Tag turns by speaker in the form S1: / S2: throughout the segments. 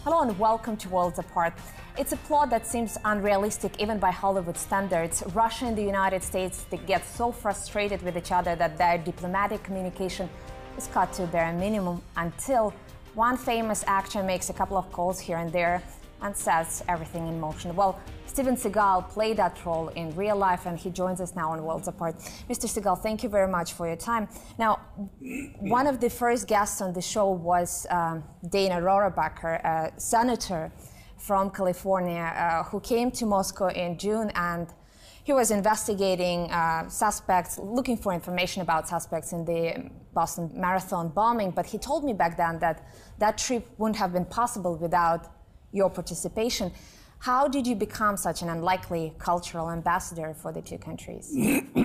S1: Hello and welcome to Worlds Apart. It's a plot that seems unrealistic even by Hollywood standards. Russia and the United States, they get so frustrated with each other that their diplomatic communication is cut to a bare minimum until one famous actor makes a couple of calls here and there and sets everything in motion. Well, Seagal played that role in real life and he joins us now on Worlds Apart. Mr. Seagal, thank you very much for your time. Now, one of the first guests on the show was Dana Rohrabacher, a senator from California who came to Moscow in June, and he was investigating suspects, looking for information about suspects in the Boston Marathon bombing. But he told me back then that that trip wouldn't have been possible without your participation. How did you become such an unlikely cultural ambassador for the two countries?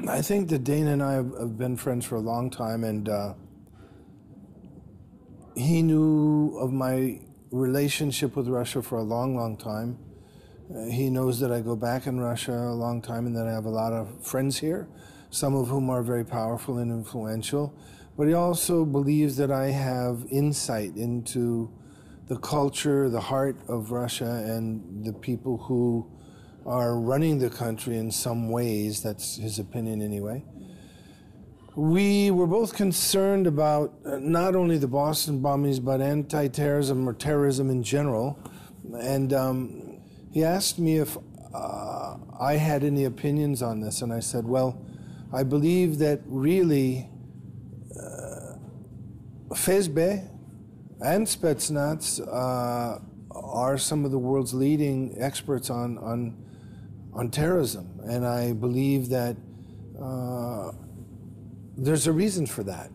S2: I think that Dana and I have been friends for a long time, and he knew of my relationship with Russia for a long, long time. He knows that I go back in Russia a long time and that I have a lot of friends here, some of whom are very powerful and influential. But he also believes that I have insight into the culture, the heart of Russia, and the people who are running the country in some ways. That's his opinion anyway. We were both concerned about not only the Boston bombings, but anti-terrorism or terrorism in general. And he asked me if I had any opinions on this, and I said, well, I believe that really FSB and Spetsnaz are some of the world's leading experts on terrorism, and I believe that there's a reason for that,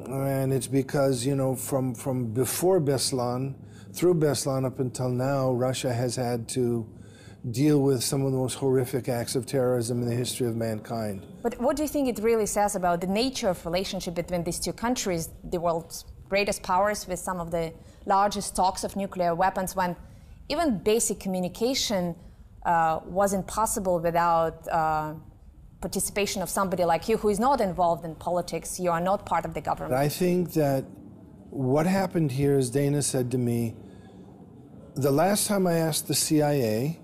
S2: and it's because, you know, from before Beslan, through Beslan up until now, Russia has had to deal with some of the most horrific acts of terrorism in the history of mankind.
S1: But what do you think it really says about the nature of relationship between these two countries, the world's greatest powers with some of the largest stocks of nuclear weapons, when even basic communication wasn't possible without participation of somebody like you who is not involved in politics? You are not part of the government.
S2: I think that what happened here is Dana said to me, the last time I asked the CIA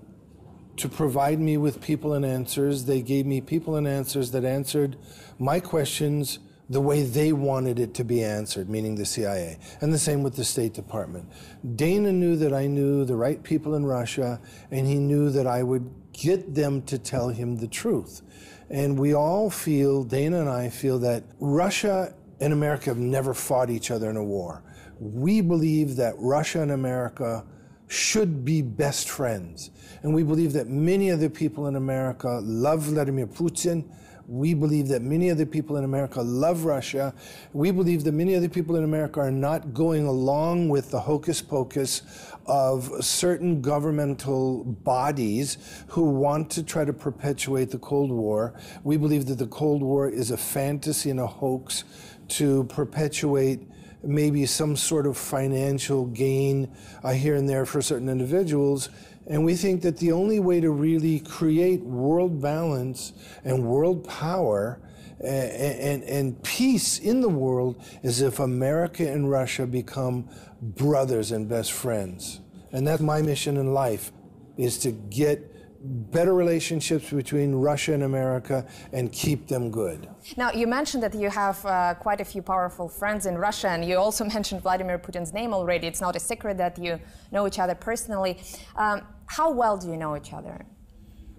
S2: to provide me with people and answers, they gave me people and answers that answered my questions the way they wanted it to be answered, meaning the CIA. And the same with the State Department. Dana knew that I knew the right people in Russia, and he knew that I would get them to tell him the truth. And we all feel, Dana and I feel, that Russia and America have never fought each other in a war. We believe that Russia and America should be best friends. And we believe that many of the people in America love Vladimir Putin. We believe that many of the people in America love Russia. We believe that many of the people in America are not going along with the hocus pocus of certain governmental bodies who want to try to perpetuate the Cold War. We believe that the Cold War is a fantasy and a hoax to perpetuate maybe some sort of financial gain here and there for certain individuals. And we think that the only way to really create world balance and world power and peace in the world is if America and Russia become brothers and best friends. And that's my mission in life, is to get better relationships between Russia and America and keep them good.
S1: Now, you mentioned that you have quite a few powerful friends in Russia, and you also mentioned Vladimir Putin's name already. It's not a secret that you know each other personally. How well do you know each other?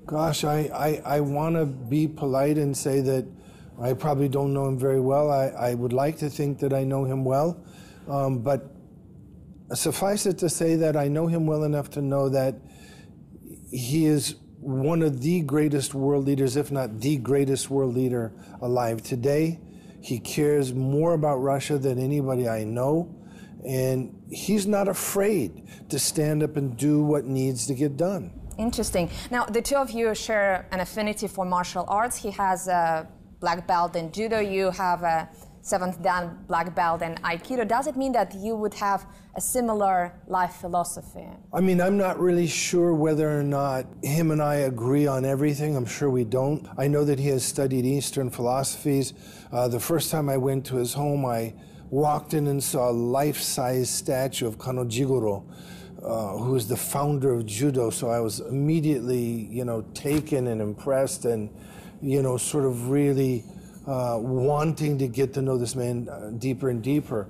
S2: Gosh, I want to be polite and say that I probably don't know him very well. I would like to think that I know him well, but suffice it to say that I know him well enough to know that he is one of the greatest world leaders, if not the greatest world leader alive today. He cares more about Russia than anybody I know, and he's not afraid to stand up and do what needs to get done.
S1: Interesting. Now, the two of you share an affinity for martial arts. He has a black belt in judo. You have a 7th Dan black belt in Aikido. Does it mean that you would have a similar life philosophy?
S2: I mean, I'm not really sure whether or not him and I agree on everything. I'm sure we don't. I know that he has studied Eastern philosophies. The first time I went to his home, I walked in and saw a life-size statue of Kanojigoro, who is the founder of judo. So I was immediately, taken and impressed and, sort of really wanting to get to know this man deeper and deeper.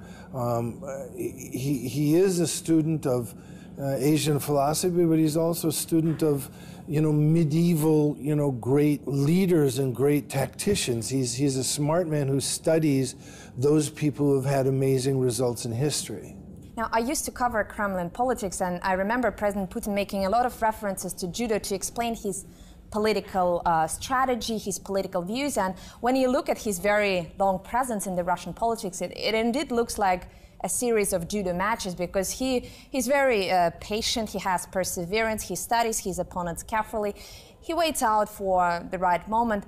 S2: He is a student of Asian philosophy, but he's also a student of, medieval, great leaders and great tacticians. He's a smart man who studies those people who have had amazing results in history.
S1: Now, I used to cover Kremlin politics, and I remember President Putin making a lot of references to judo to explain his political strategy, his political views. And when you look at his very long presence in the Russian politics, it indeed looks like a series of judo matches, because he's very patient, he has perseverance, he studies his opponents carefully, he waits out for the right moment.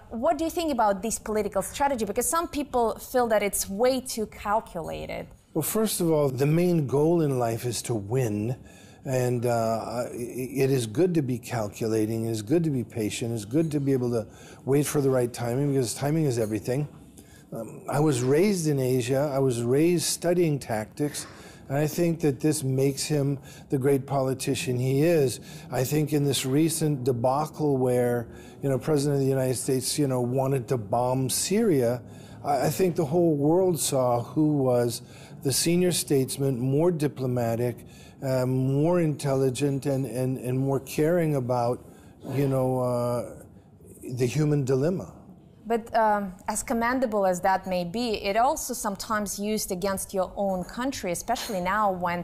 S1: What do you think about this political strategy? Because some people feel that it's way too calculated.
S2: Well, first of all, the main goal in life is to win. And it is good to be calculating, it is good to be patient, it's good to be able to wait for the right timing, because timing is everything. I was raised in Asia, I was raised studying tactics, and I think that this makes him the great politician he is. I think in this recent debacle where, President of the United States, wanted to bomb Syria, I think the whole world saw who was the senior statesman, more diplomatic, more intelligent, and more caring about, the human dilemma.
S1: But as commendable as that may be, it also sometimes used against your own country, especially now when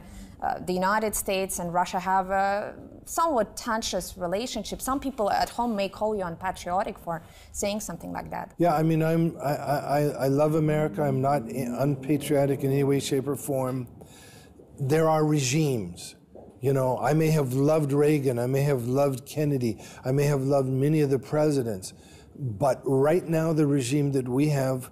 S1: the United States and Russia have a somewhat tenuous relationship. Some people at home may call you unpatriotic for saying something like that.
S2: Yeah, I mean, I love America. I'm not unpatriotic in any way, shape, or form. There are regimes. I may have loved Reagan, I may have loved Kennedy, I may have loved many of the presidents. But right now, the regime that we have,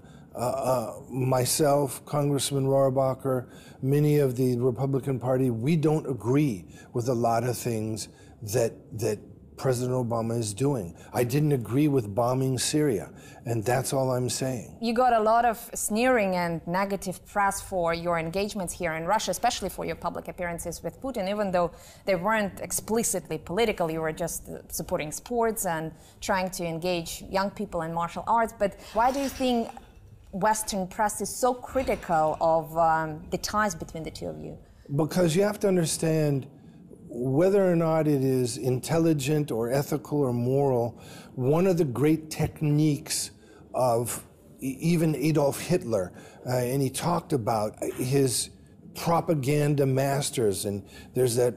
S2: myself, Congressman Rohrabacher, many of the Republican Party, we don't agree with a lot of things that President Obama is doing. I didn't agree with bombing Syria, and that's all I'm saying.
S1: You got a lot of sneering and negative press for your engagements here in Russia, especially for your public appearances with Putin, even though they weren't explicitly political. You were just supporting sports and trying to engage young people in martial arts. But why do you think Western press is so critical of the ties between the two of you?
S2: Because you have to understand, whether or not it is intelligent or ethical or moral, one of the great techniques of even Adolf Hitler, and he talked about his propaganda masters, and there's that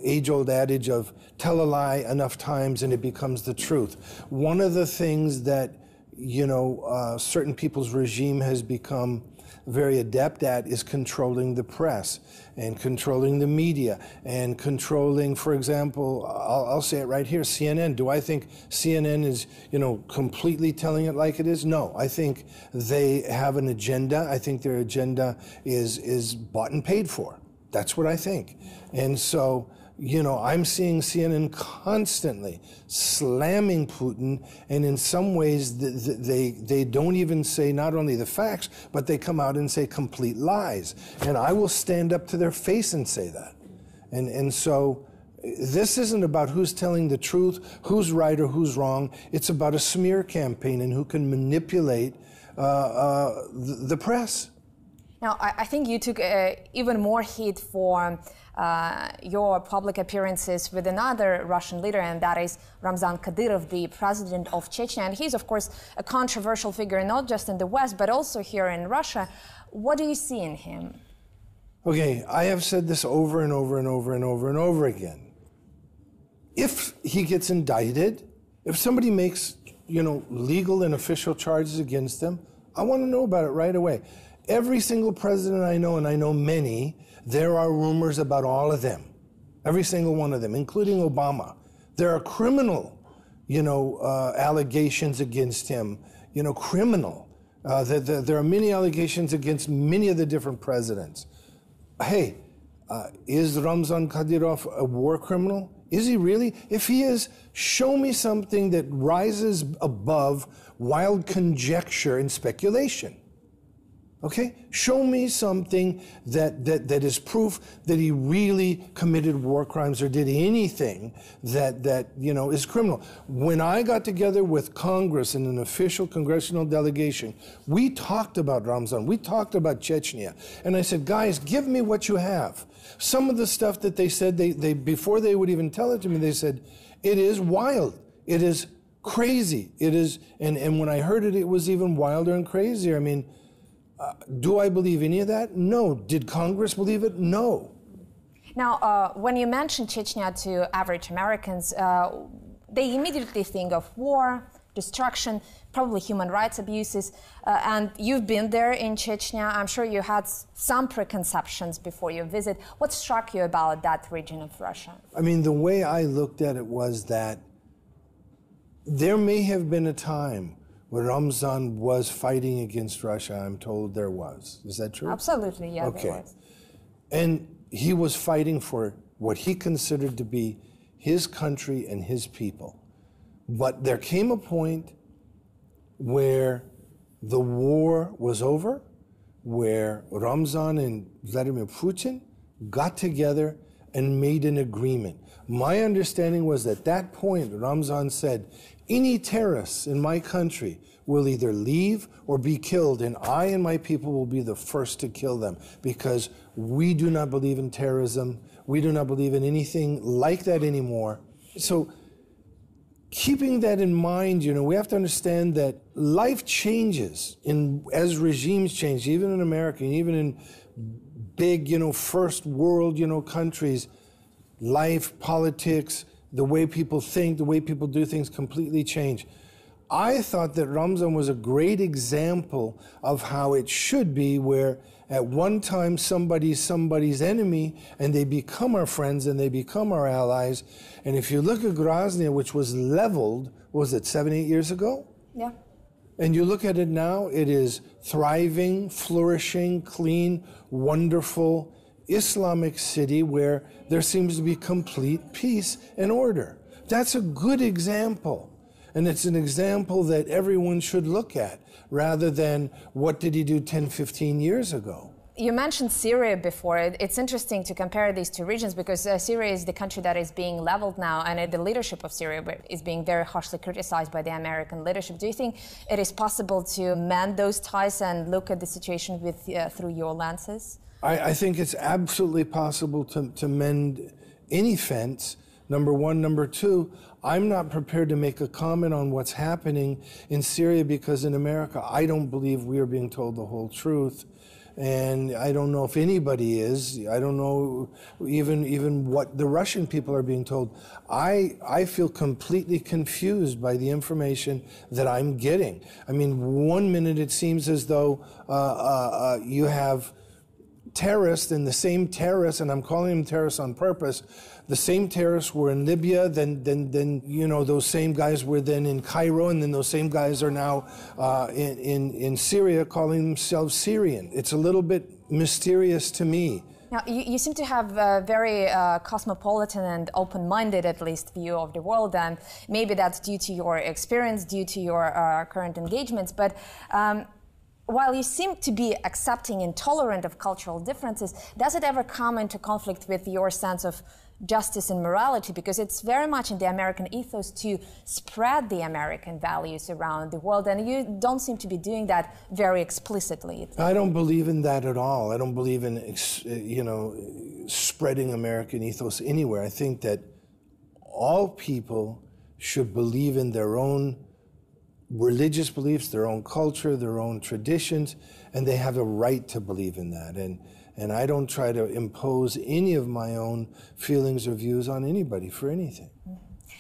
S2: age-old adage of tell a lie enough times and it becomes the truth. One of the things that certain people's regime has become very adept at is controlling the press and controlling the media and controlling, for example, I'll say it right here, CNN. Do I think CNN is, completely telling it like it is? No. I think they have an agenda. I think their agenda is bought and paid for. That's what I think. And so, I'm seeing CNN constantly slamming Putin, and in some ways they don't even say not only the facts, but they come out and say complete lies. And I will stand up to their face and say that. And so this isn't about who's telling the truth, who's right or who's wrong. It's about a smear campaign and who can manipulate the press.
S1: Now, I think you took even more heat for your public appearances with another Russian leader, and that is Ramzan Kadyrov, the president of Chechnya. And he's, of course, a controversial figure, not just in the West, but also here in Russia. What do you see in him?
S2: Okay, I have said this over and over and over and over and over again. If he gets indicted, if somebody makes, legal and official charges against him, I want to know about it right away. Every single president I know, and I know many, there are rumors about all of them. Every single one of them, including Obama. There are criminal, allegations against him, criminal. There are many allegations against many of the different presidents. Hey, is Ramzan Kadyrov a war criminal? Is he really? If he is, show me something that rises above wild conjecture and speculation. Okay? Show me something that is proof that he really committed war crimes or did anything that you know, is criminal. When I got together with Congress in an official congressional delegation, we talked about Ramzan, we talked about Chechnya, and I said, guys, give me what you have. Some of the stuff that they said, they before they would even tell it to me, they said, it is wild, it is crazy, it is, and when I heard it, it was even wilder and crazier. I mean, do I believe any of that? No. Did Congress believe it? No.
S1: Now, when you mention Chechnya to average Americans, they immediately think of war, destruction, probably human rights abuses, and you've been there in Chechnya. I'm sure you had some preconceptions before your visit. What struck you about that region of Russia?
S2: I mean, the way I looked at it was that there may have been a time when Ramzan was fighting against Russia. I'm told there was. Is that true?
S1: Absolutely, yeah,
S2: okay.
S1: There was.
S2: And he was fighting for what he considered to be his country and his people. But there came a point where the war was over, where Ramzan and Vladimir Putin got together and made an agreement. My understanding was at that point, Ramzan said, any terrorists in my country will either leave or be killed, and I and my people will be the first to kill them, because we do not believe in terrorism. We do not believe in anything like that anymore. So keeping that in mind, you know, we have to understand that life changes as regimes change, even in America, and even in big, you know, first world, you know, countries. Life, politics, the way people think, the way people do things completely change. I thought that Ramzan was a great example of how it should be, where at one time somebody's somebody's enemy and they become our friends and they become our allies. And if you look at Grozny, which was leveled, was it 7, 8 years ago?
S1: Yeah.
S2: And you look at it now, it is thriving, flourishing, clean, wonderful Islamic city where there seems to be complete peace and order. That's a good example. And it's an example that everyone should look at, rather than what did he do 10, 15 years ago.
S1: You mentioned Syria before. It's interesting to compare these two regions, because Syria is the country that is being leveled now, and the leadership of Syria is being very harshly criticized by the American leadership. Do you think it is possible to mend those ties and look at the situation with through your lenses?
S2: I think it's absolutely possible to mend any fence, number one. Number two, I'm not prepared to make a comment on what's happening in Syria, because in America, I don't believe we are being told the whole truth. And I don't know if anybody is. I don't know even what the Russian people are being told. I feel completely confused by the information that I'm getting. I mean, one minute it seems as though you have terrorists, and the same terrorists, and I'm calling them terrorists on purpose, the same terrorists were in Libya, then you know, those same guys were then in Cairo, and then those same guys are now in Syria calling themselves Syrian. It's a little bit mysterious to me.
S1: Now, you seem to have a very cosmopolitan and open-minded, at least, view of the world, and maybe that's due to your experience, due to your current engagements, but while you seem to be accepting and tolerant of cultural differences, does it ever come into conflict with your sense of justice and morality? Because it's very much in the American ethos to spread the American values around the world, and you don't seem to be doing that very explicitly.
S2: I don't believe in that at all. I don't believe in, you know, spreading American ethos anywhere. I think that all people should believe in their own religious beliefs, their own culture, their own traditions, and they have a right to believe in that. And I don't try to impose any of my own feelings or views on anybody for anything.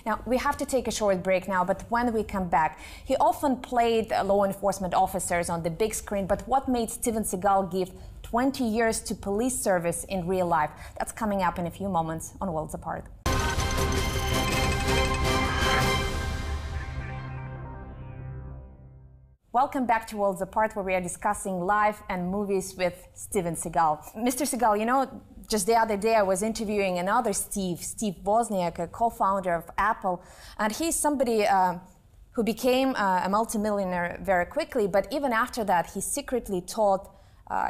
S1: Now, we have to take a short break now, but when we come back, he often played law enforcement officers on the big screen, but what made Steven Seagal give 20 years to police service in real life? That's coming up in a few moments on Worlds Apart. Welcome back to Worlds Apart, where we are discussing life and movies with Steven Seagal. Mr. Seagal, you know, just the other day I was interviewing another Steve Wozniak, a co-founder of Apple, and he's somebody who became a multimillionaire very quickly, but even after that, he secretly taught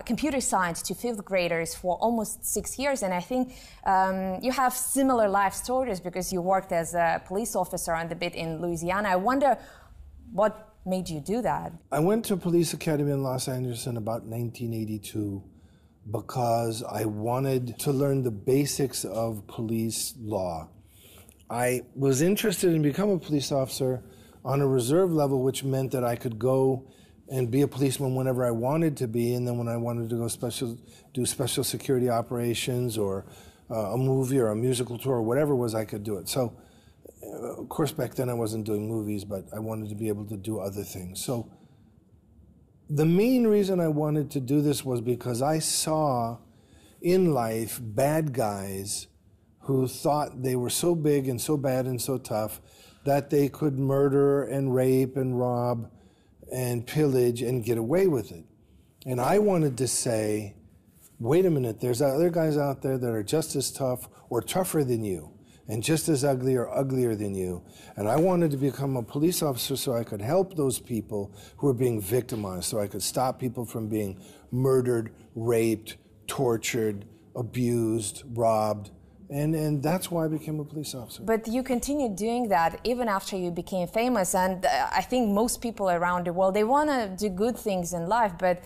S1: computer science to fifth graders for almost 6 years, and I think you have similar life stories because you worked as a police officer on the bit in Louisiana. I wonder what made you do that?
S2: I went to police academy in Los Angeles in about 1982 because I wanted to learn the basics of police law. I was interested in becoming a police officer on a reserve level, which meant that I could go and be a policeman whenever I wanted to be, and then when I wanted to go do special security operations or a movie or a musical tour or whatever it was, I could do it. So, of course, back then I wasn't doing movies, but I wanted to be able to do other things. So the main reason I wanted to do this was because I saw in life bad guys who thought they were so big and so bad and so tough that they could murder and rape and rob and pillage and get away with it. And I wanted to say, wait a minute, there's other guys out there that are just as tough or tougher than you and just as ugly or uglier than you. And I wanted to become a police officer so I could help those people who are being victimized, so I could stop people from being murdered, raped, tortured, abused, robbed. And that's why I became a police officer.
S1: But you continued doing that even after you became famous. And I think most people around the world, they want to do good things in life. But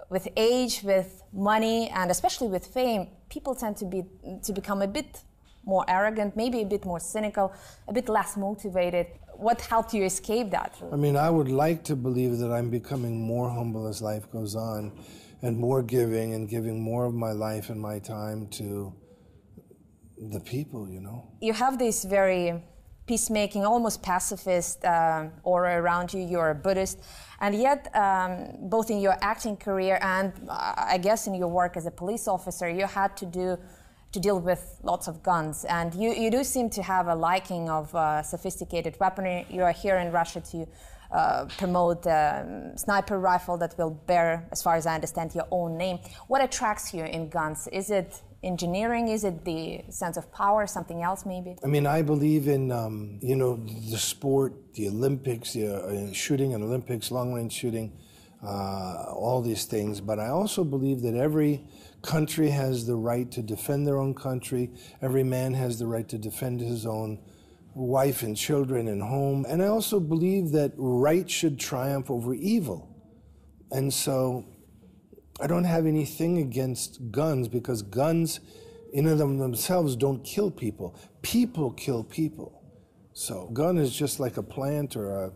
S1: with age, with money, and especially with fame, people tend to become a bit more arrogant, maybe a bit more cynical, a bit less motivated. What helped you escape that?
S2: I mean, I would like to believe that I'm becoming more humble as life goes on and more giving and giving more of my life and my time to the people, you know.
S1: You have this very peacemaking, almost pacifist aura around you. You're a Buddhist, and yet both in your acting career and I guess in your work as a police officer, you had to deal with lots of guns, and you do seem to have a liking of sophisticated weaponry. You are here in Russia to promote a sniper rifle that will bear, as far as I understand, your own name. What attracts you in guns? Is it engineering? Is it the sense of power? Something else, maybe?
S2: I mean, I believe in, you know, the sport, the Olympics, shooting and Olympics, long-range shooting, all these things. But I also believe that every country has the right to defend their own country. Every man has the right to defend his own wife and children and home. And I also believe that right should triumph over evil. And so I don't have anything against guns, because guns in and of themselves don't kill people. People kill people. So a gun is just like a plant or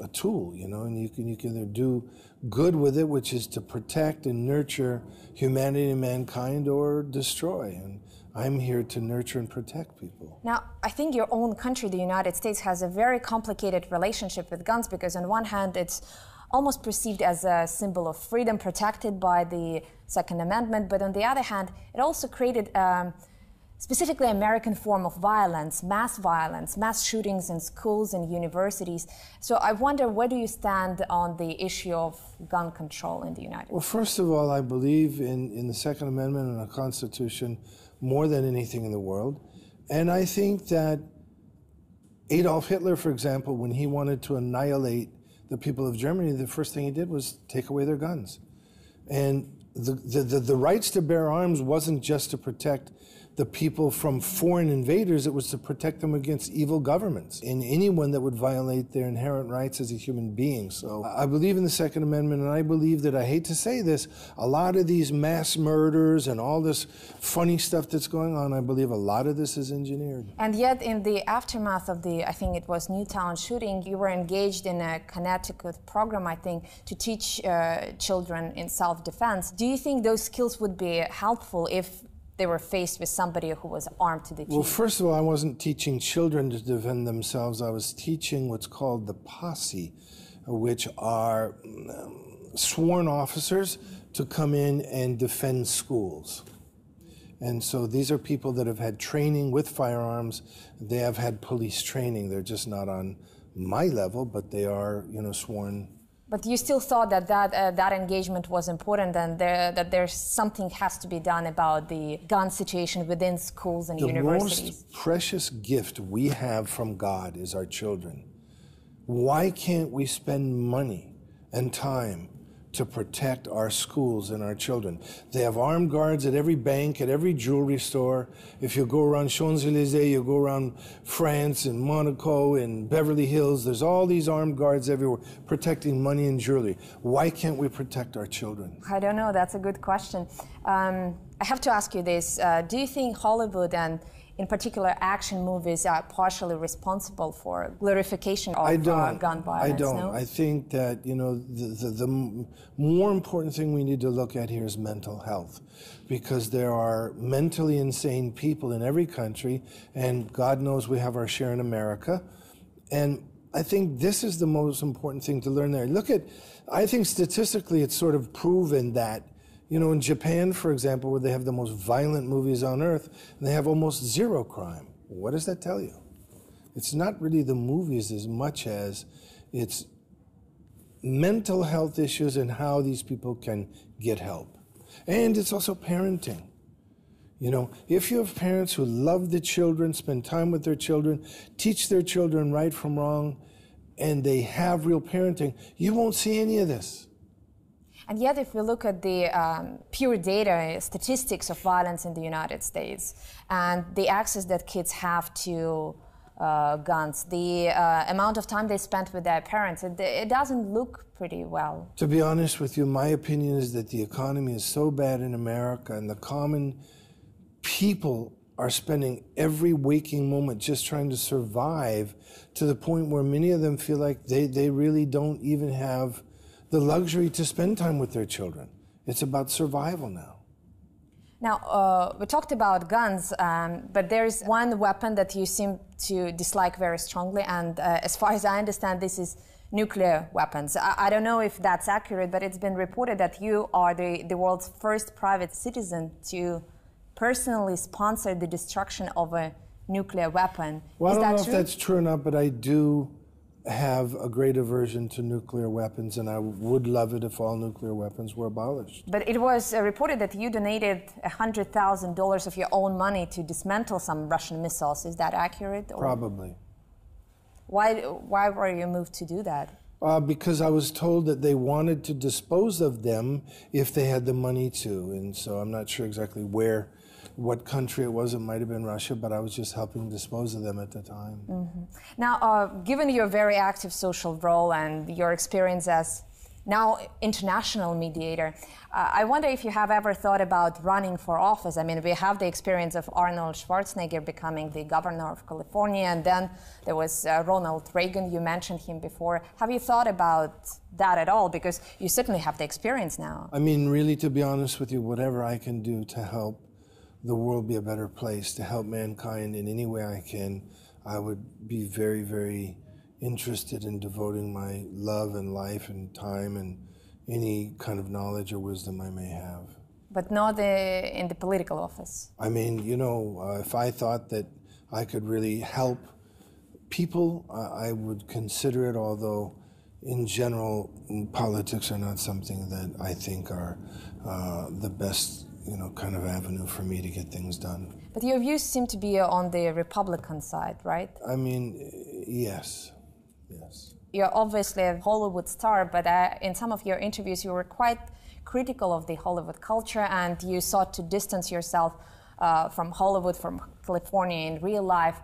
S2: a tool, you know, and you can either do good with it, which is to protect and nurture humanity and mankind, or destroy. And I'm here to nurture and protect people.
S1: Now, I think your own country, the United States, has a very complicated relationship with guns, because on one hand, it's almost perceived as a symbol of freedom protected by the Second Amendment, but on the other hand, it also created specifically American form of violence, mass shootings in schools and universities. So I wonder, where do you stand on the issue of gun control in the United States?
S2: Well, first of all, I believe in the Second Amendment and the Constitution more than anything in the world. And I think that Adolf Hitler, for example, when he wanted to annihilate the people of Germany, the first thing he did was take away their guns. And the rights to bear arms wasn't just to protect the people from foreign invaders, it was to protect them against evil governments and anyone that would violate their inherent rights as a human being. So I believe in the Second Amendment, and I believe that, I hate to say this, a lot of these mass murders and all this funny stuff that's going on, I believe a lot of this is engineered.
S1: And yet in the aftermath of the, I think it was Newtown shooting, you were engaged in a Connecticut program, I think, to teach children in self-defense. Do you think those skills would be helpful if they were faced with somebody who was armed to the teeth?
S2: Well, first of all, I wasn't teaching children to defend themselves. I was teaching what's called the posse, which are sworn officers to come in and defend schools. And so these are people that have had training with firearms. They have had police training. They're just not on my level, but they are, you know, sworn.
S1: But you still thought that that engagement was important, and that there's something has to be done about the gun situation within schools and universities.
S2: The most precious gift we have from God is our children. Why can't we spend money and time to protect our schools and our children. They have armed guards at every bank, at every jewelry store. If you go around Champs-Élysées, you go around France and Monaco and Beverly Hills, there's all these armed guards everywhere protecting money and jewelry. Why can't we protect our children?
S1: I don't know, that's a good question. I have to ask you this. Do you think Hollywood and in particular action movies are partially responsible for glorification of gun violence?
S2: I don't.
S1: No?
S2: I think that, you know, the more important thing we need to look at here is mental health, because there are mentally insane people in every country, and God knows we have our share in America. And I think this is the most important thing to learn there. Look at, I think statistically it's sort of proven that, you know, in Japan, for example, where they have the most violent movies on earth, and they have almost zero crime. What does that tell you? It's not really the movies as much as it's mental health issues and how these people can get help. And it's also parenting. You know, if you have parents who love the children, spend time with their children, teach their children right from wrong, and they have real parenting, you won't see any of this.
S1: And yet, if we look at the pure data, statistics of violence in the United States, and the access that kids have to guns, the amount of time they spend with their parents, it doesn't look pretty well.
S2: To be honest with you, my opinion is that the economy is so bad in America, and the common people are spending every waking moment just trying to survive, to the point where many of them feel like they really don't even have the luxury to spend time with their children. It's about survival now.
S1: Now, we talked about guns, but there's one weapon that you seem to dislike very strongly, and as far as I understand, this is nuclear weapons. I don't know if that's accurate, but it's been reported that you are the world's first private citizen to personally sponsor the destruction of a nuclear weapon.
S2: Well,
S1: is
S2: I don't
S1: that
S2: know
S1: true?
S2: if that's true or not, but I do have a great aversion to nuclear weapons, and I would love it if all nuclear weapons were abolished.
S1: But it was reported that you donated $100,000 of your own money to dismantle some Russian missiles. Is that accurate? Or
S2: Probably.
S1: Why were you moved to do that?
S2: Because I was told that they wanted to dispose of them if they had the money to, and so I'm not sure exactly what country it was. It might have been Russia, but I was just helping dispose of them at the time.
S1: Mm-hmm. Now, given your very active social role and your experience as now international mediator, I wonder if you have ever thought about running for office. I mean, we have the experience of Arnold Schwarzenegger becoming the governor of California, and then there was Ronald Reagan. You mentioned him before. Have you thought about that at all? Because you certainly have the experience now.
S2: I mean, really, to be honest with you, whatever I can do to help the world be a better place, to help mankind in any way I can, I would be very, very interested in devoting my love and life and time and any kind of knowledge or wisdom I may have.
S1: But not in the political office.
S2: I mean, you know, if I thought that I could really help people, I would consider it, although in general, politics are not something that I think are the best, you know, kind of avenue for me to get things done.
S1: But your views seem to be on the Republican side, right?
S2: I mean, yes, yes.
S1: You're obviously a Hollywood star, but in some of your interviews you were quite critical of the Hollywood culture, and you sought to distance yourself from Hollywood, from California in real life.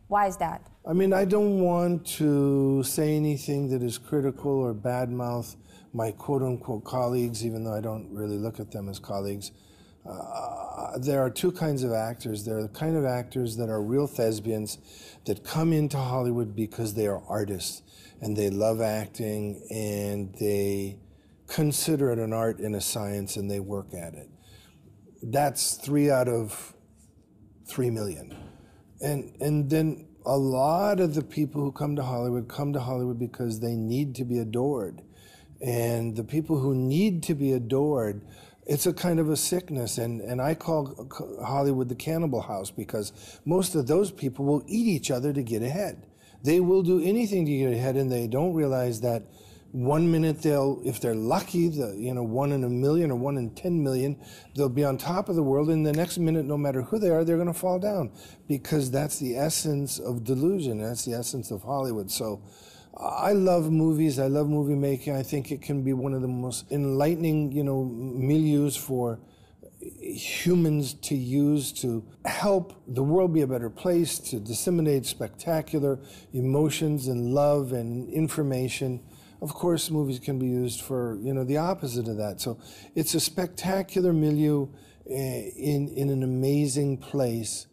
S1: Why is that?
S2: I mean, I don't want to say anything that is critical or badmouth my quote-unquote colleagues, even though I don't really look at them as colleagues. There are two kinds of actors. There are the kind of actors that are real thespians that come into Hollywood because they are artists and they love acting and they consider it an art and a science and they work at it. That's 3 out of 3 million. And then a lot of the people who come to Hollywood because they need to be adored. And the people who need to be adored, it's a kind of a sickness, and I call Hollywood the cannibal house because most of those people will eat each other to get ahead. They will do anything to get ahead, and they don't realize that 1 minute they'll, if they're lucky, 1 in a million or 1 in 10 million, they'll be on top of the world, and the next minute, no matter who they are, they're going to fall down because that's the essence of delusion. That's the essence of Hollywood. So I love movies. I love movie making. I think it can be one of the most enlightening, milieus for humans to use to help the world be a better place, to disseminate spectacular emotions and love and information. Of course, movies can be used for, the opposite of that. So it's a spectacular milieu in an amazing place.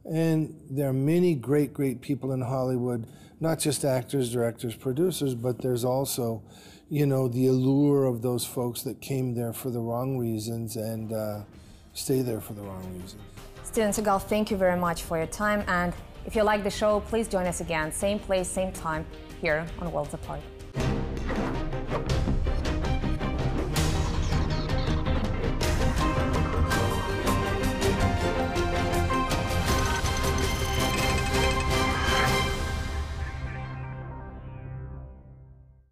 S2: And there are many great, great people in Hollywood, not just actors, directors, producers, but there's also, the allure of those folks that came there for the wrong reasons and stay there for the wrong reasons.
S1: Steven Seagal, thank you very much for your time. And if you like the show, please join us again, same place, same time, here on Worlds Apart.